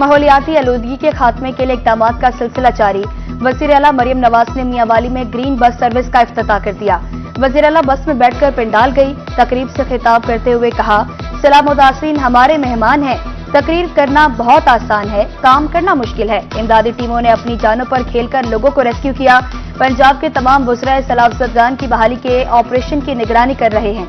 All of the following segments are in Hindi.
माहौलियाती आलूदगी के खात्मे के लिए इक़दामात का सिलसिला जारी। वज़ीर आला मरियम नवाज ने मियांवाली में ग्रीन बस सर्विस का इफ्तिताह कर दिया। वज़ीर आला बस में बैठकर पिंडाल गई। तकरीब से खिताब करते हुए कहा, सलाम मुतासिरीन हमारे मेहमान हैं। तकरीर करना बहुत आसान है, काम करना मुश्किल है। इमदादी टीमों ने अपनी जानों पर खेलकर लोगों को रेस्क्यू किया। पंजाब के तमाम वज़राए सैलाब-ज़दगान की बहाली के ऑपरेशन की निगरानी कर रहे हैं।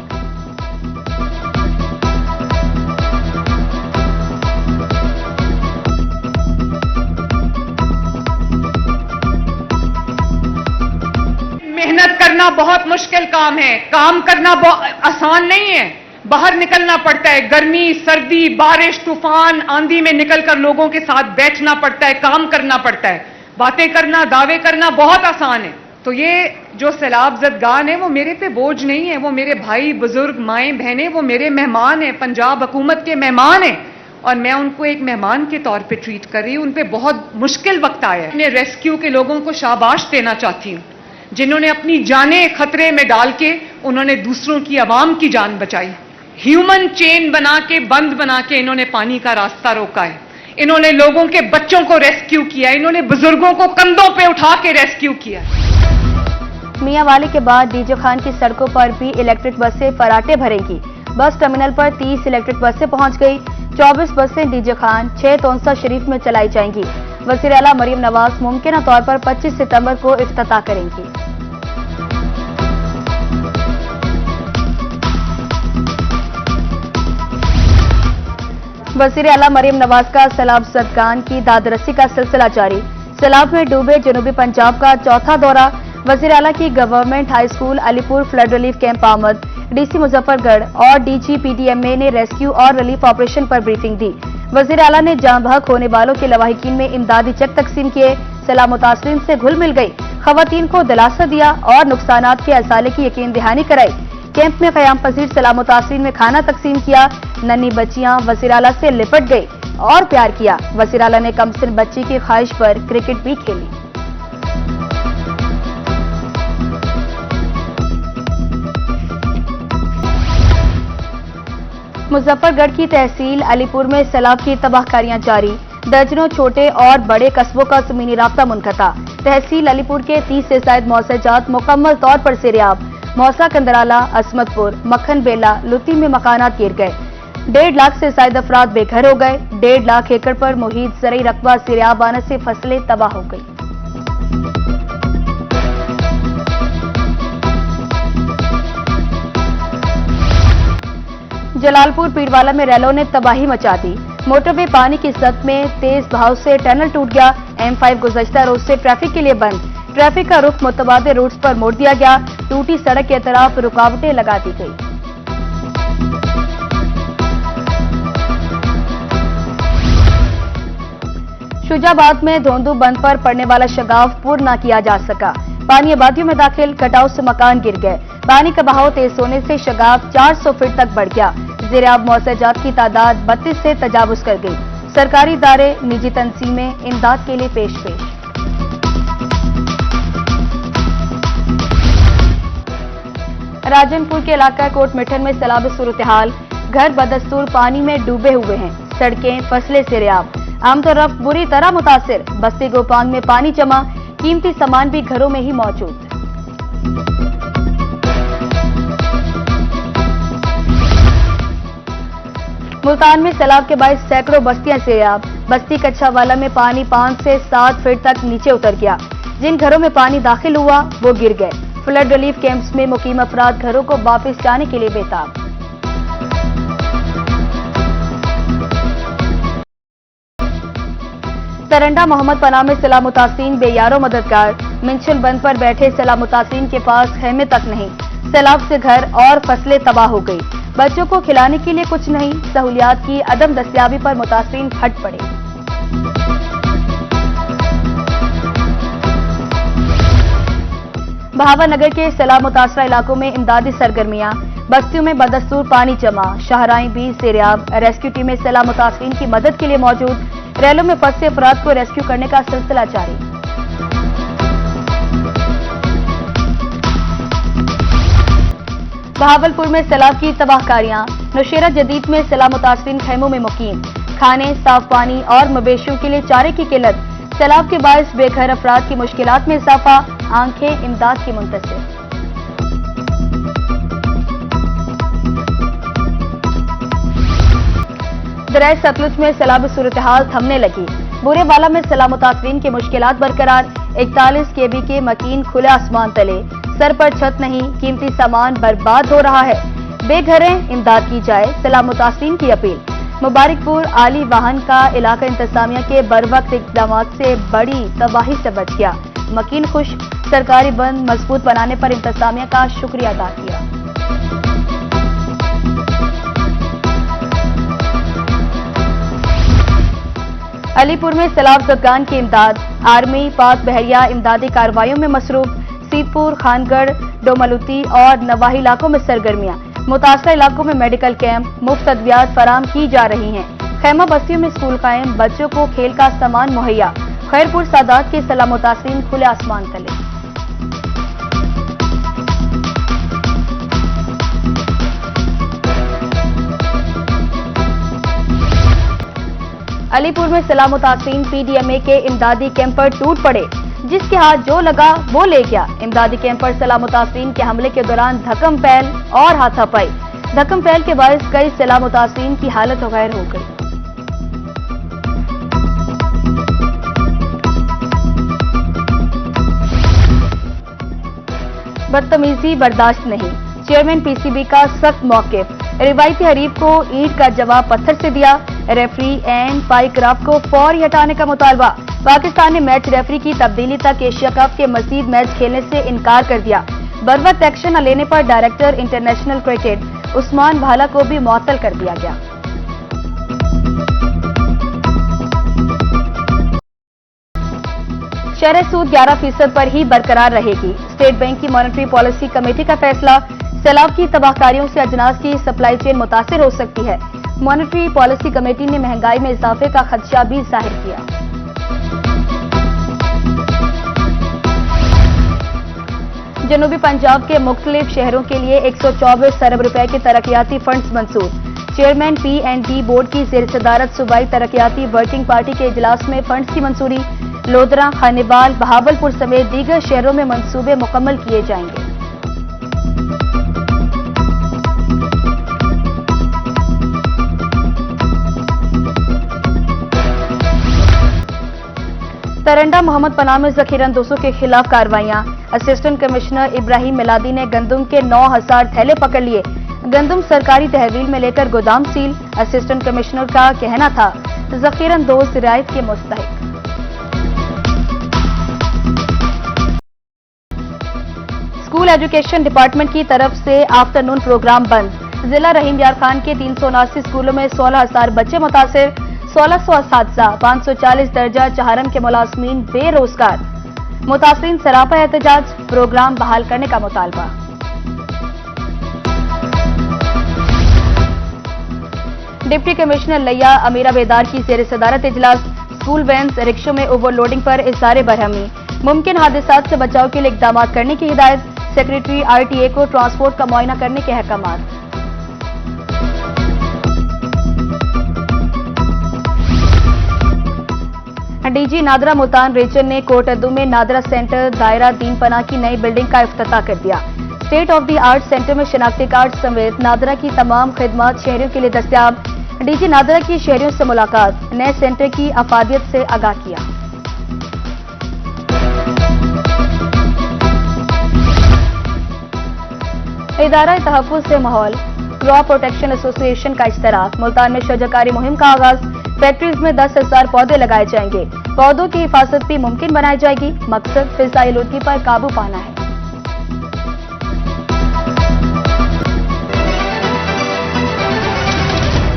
मेहनत करना बहुत मुश्किल काम है, काम करना बहुत आसान नहीं है। बाहर निकलना पड़ता है, गर्मी, सर्दी, बारिश, तूफान, आंधी में निकलकर लोगों के साथ बैठना पड़ता है, काम करना पड़ता है। बातें करना, दावे करना बहुत आसान है। तो ये जो सैलाब-ज़दगान है वो मेरे पे बोझ नहीं है, वो मेरे भाई, बुजुर्ग, माएं, बहनें, वो मेरे मेहमान हैं, पंजाब हुकूमत के मेहमान हैं और मैं उनको एक मेहमान के तौर पे ट्रीट कर रही हूं। उन पे बहुत मुश्किल वक्त आया है। मैं रेस्क्यू के लोगों को शाबाश देना चाहती हूं, जिन्होंने अपनी जानें खतरे में डाल के उन्होंने दूसरों की, आवाम की जान बचाई। ह्यूमन चेन बना के, बंद बना के इन्होंने पानी का रास्ता रोका है। इन्होंने लोगों के बच्चों को रेस्क्यू किया, इन्होंने बुजुर्गों को कंधों पे उठा के रेस्क्यू किया। मियांवाली के बाद डीजे खान की सड़कों पर भी इलेक्ट्रिक बसें फराटे भरेंगी। बस टर्मिनल पर 30 इलेक्ट्रिक बसें पहुंच गई। 24 बसें डीजे खान 6 तौंसा शरीफ में चलाई जाएंगी। वज़ीर आला मरियम नवाज मुमकिन तौर पर 25 सितंबर को इफ्तिताह करेंगी। वज़ीर आला मरियम नवाज का सैलाब-ज़दगान की दादरसी का सिलसिला जारी। सैलाब में डूबे जनूबी पंजाब का चौथा दौरा। वज़ीर आला की government high school Alipur flood relief camp आमद। डीसी मुजफ्फरगढ़ और डीजी पीडीएमए ने रेस्क्यू और रिलीफ ऑपरेशन पर ब्रीफिंग दी। वज़ीर आला ने जाँ बहक होने वालों के लवाहिकीन में इमदादी चेक तकसीम किए। सैलाब मुतासिरीन से घुल मिल गई। खवातीन को दिलासा दिया और नुकसानात के असाले की यकीन दहानी कराई। कैंप में क़याम पजीर सैलाब मुतासिरीन में खाना तकसीम किया। नन्ही बच्चियां वज़ीर आला से लिपट गई और प्यार किया। वज़ीर आला ने कमसिन बच्ची की ख्वाहिश पर क्रिकेट भी खेली। मुजफ्फरगढ़ की तहसील अलीपुर में सैलाब की तबाहकारियां जारी। दर्जनों छोटे और बड़े कस्बों का ज़मीनी राब्ता मुनक़ता। तहसील अलीपुर के 30 से ज़ायद मौसजात मुकम्मल तौर पर सेरियाब। मौसा, कंदराला, असमतपुर, मक्खन बेला, लुती में मकानात गिर गए। 1.5 लाख से ज़ायद अफराद बेघर हो गए। 1.5 लाख एकड़ पर मुहीत ज़रई रकबा सेरियाब आने से फसलें तबाह हो गई। जलालपुर पीरवाला में रैलों ने तबाही मचा दी। मोटरवे पानी की सतह में तेज बहाव से टनल टूट गया। M5 गुज़श्ता रोज से ट्रैफिक के लिए बंद। ट्रैफिक का रुख मुतबादिल रूट्स पर मोड़ दिया गया। टूटी सड़क के तरफ रुकावटें लगा दी गई। शुजाबाद में धोंदू बंद पर पड़ने वाला शगाफ पूर्ण न किया जा सका। पानी आबादियों में दाखिल, कटाव से मकान गिर गए। पानी का बहाव तेज होने से शगाफ 400 फीट तक बढ़ गया। ज़ेराब मौसजात की तादाद 32 से तजावुज कर गई। सरकारी इदारे, निजी तंजीमें इमदाद के लिए पेश। राजनपुर के इलाका कोट मिठन में सैलाब सूरत हाल। घर बदस्तूर पानी में डूबे हुए हैं। सड़कें, फसलें सेरियाब। आमदोरफ्त बुरी तरह मुतासिर। बस्ती गोपांग में पानी जमा। कीमती सामान भी घरों में ही मौजूद। मुल्तान में सैलाब के बायस सैकड़ों बस्तियां सेरियाब। बस्ती कच्छावाला में पानी 5 से 7 फीट तक नीचे उतर गया। जिन घरों में पानी दाखिल हुआ वो गिर गए। फ्लड रिलीफ कैंप्स में मुकीम अफराद घरों को वापस जाने के लिए बेताब। तरंडा मोहम्मद पनाह में सैलाब मुतासिरीन बेयारो मददगार। मिंचल बंद पर बैठे सैलाब मुतासिरीन के पास खेमे तक नहीं। सैलाब से घर और फसलें तबाह हो गई। बच्चों को खिलाने के लिए कुछ नहीं। सहूलियात की अदम दस्तयाबी पर मुतासिरीन फट पड़े। बहावलनगर के सैलाब मुतासरा इलाकों में इमदादी सरगर्मियां। बस्तियों में बदस्तूर पानी जमा। शाहराएं भी सेरियाब। रेस्क्यू टीमें सैलाब मुतासरीन की मदद के लिए मौजूद। रैलों में फंसे अफराद को रेस्क्यू करने का सिलसिला जारी। बहावलपुर में सैलाब की तबाहकारियां। नौशेरा जदीद में सैलाब मुतासरीन खैमों में मुकीम। खाने, साफ पानी और मवेशियों के लिए चारे की किल्लत, सैलाब के बायस बेघर अफराद की मुश्किलात में इजाफा, आंखें इमदाद की मुंतज़िर। दरिया सतलुज में सैलाबी सूरत हाल थमने लगी। बुरेवाला में सैलाब मुतासरीन की मुश्किलात बरकरार, 41 kV के मकीन खुले आसमान तले, सर पर छत नहीं, कीमती सामान बर्बाद हो रहा है। बेघरें, इमदाद की जाए, सैलाब मुतासरीन की अपील। मुबारकपुर आली वाहन का इलाका इंतजामिया के बरवक्त इकदाम से बड़ी तबाही से बच गया। मकीन खुश, सरकारी बंद मजबूत बनाने पर इंतजामिया का शुक्रिया अदा किया। अलीपुर में सैलाब ज़दगान की इमदाद, आर्मी, पाक बहरिया इमदादी कार्रवाइयों में मसरूफ। सीतपुर, खानगढ़, डोमलुती और नवाही इलाकों में सरगर्मियां। मुतासरा इलाकों में मेडिकल कैंप, मुफ्त अद्वियात फराम की जा रही हैं। खैमा बस्तियों में स्कूल कायम, बच्चों को खेल का सामान मुहैया। खैरपुर सादात के सैलाब मुतासरीन खुले आसमान तले। अलीपुर में सैलाब मुतासरीन पीडीएमए के इमदादी कैंप पर टूट पड़े, जिसके हाथ जो लगा वो ले गया। इमदादी कैंप पर सैलाब मुतासरीन के हमले के दौरान धक्कम फैल और हाथापाई। धक्कम फैल के बायस कई सैलाब मुतासरीन की हालत गैर हो गई। बदतमीजी बर्दाश्त नहीं, चेयरमैन पीसीबी का सख्त मौक़िफ़। रिवायती हरीफ को ईंट का जवाब पत्थर से दिया। रेफरी एंड पाइक्राफ्ट को फौरी हटाने का मुतालबा। पाकिस्तान ने मैच रेफरी की तब्दीली तक एशिया कप के मजीद मैच खेलने से इनकार कर दिया। बरवक्त एक्शन न लेने पर डायरेक्टर इंटरनेशनल क्रिकेट उस्मान भाला को भी मुअत्तल कर दिया गया। शरह सूद 11% पर ही बरकरार रहेगी। स्टेट बैंक की मॉनेटरी पॉलिसी कमेटी का फैसला, सैलाब की तबाहकारियों से अजनास की सप्लाई चेन मुतासिर हो सकती है। मॉनेटरी पॉलिसी कमेटी ने महंगाई में इजाफे का खदशा भी जाहिर किया। जनूबी पंजाब के मुख्तलिफ शहरों के लिए 124 अरब रुपए के तरक्याती फंड्स मंजूर। चेयरमैन P&D बोर्ड की ज़ेर सदारत सूबाई तरक्याती वर्किंग पार्टी के इजलास में फंड्स की मंजूरी। लोधरा, खानेवाल, बहावलपुर समेत दीगर शहरों में मंसूबे मुकम्मल किए जाएंगे। तरंडा मोहम्मद पनाह में जखीरंदोजों के खिलाफ कार्रवाइयां। असिस्टेंट कमिश्नर इब्राहिम मिलादी ने गंदम के 9000 थैले पकड़ लिए। गंदम सरकारी तहवील में लेकर गोदाम सील। असिस्टेंट कमिश्नर का कहना था जखीरंदोज रियायत के मुस्तहिक। स्कूल एजुकेशन डिपार्टमेंट की तरफ से आफ्टरनून प्रोग्राम बंद। जिला रहीम यार खान के 379 स्कूलों में 16,000 बच्चे मुतासिर। 1600 असातिज़ा, 540 दर्जा चहारम के मुलाजमीन बेरोजगार। मुतासरीन सरापा एहतजाज, प्रोग्राम बहाल करने का मुतालबा। डिप्टी कमिश्नर लिया अमीरा बेदार की ज़ेर सदारत इजलास। स्कूल वैन्स, रिक्शों में ओवरलोडिंग पर इज़हार बरहमी। मुमकिन हादसात से बचाव के लिए इकदाम करने की हिदायत। सेक्रेटरी RTA को ट्रांसपोर्ट का मुआयना करने के अहकाम। डीजी नादरा मुल्तान रीजन ने कोटअद्दू में नादरा सेंटर दायरा दीन पनाह की नई बिल्डिंग का इफ्तिताह कर दिया। State of the art centre में शनाख्ती कार्ड समेत नादरा की तमाम खिदमात शहरियों के लिए दस्तयाब। डीजी नादरा की शहरियों से मुलाकात, नए सेंटर की अफादियत से आगाह किया। इदारा तहफ़्फ़ुज़ से माहौल, क्रॉप प्रोटेक्शन एसोसिएशन का इश्तराक। मुल्तान में शजरकारी मुहिम का आगाज। फैक्ट्रीज में 10,000 पौधे लगाए जाएंगे। पौधों की हिफाजत भी मुमकिन बनाई जाएगी। मकसद फिज़ाई आलूदगी पर काबू पाना है।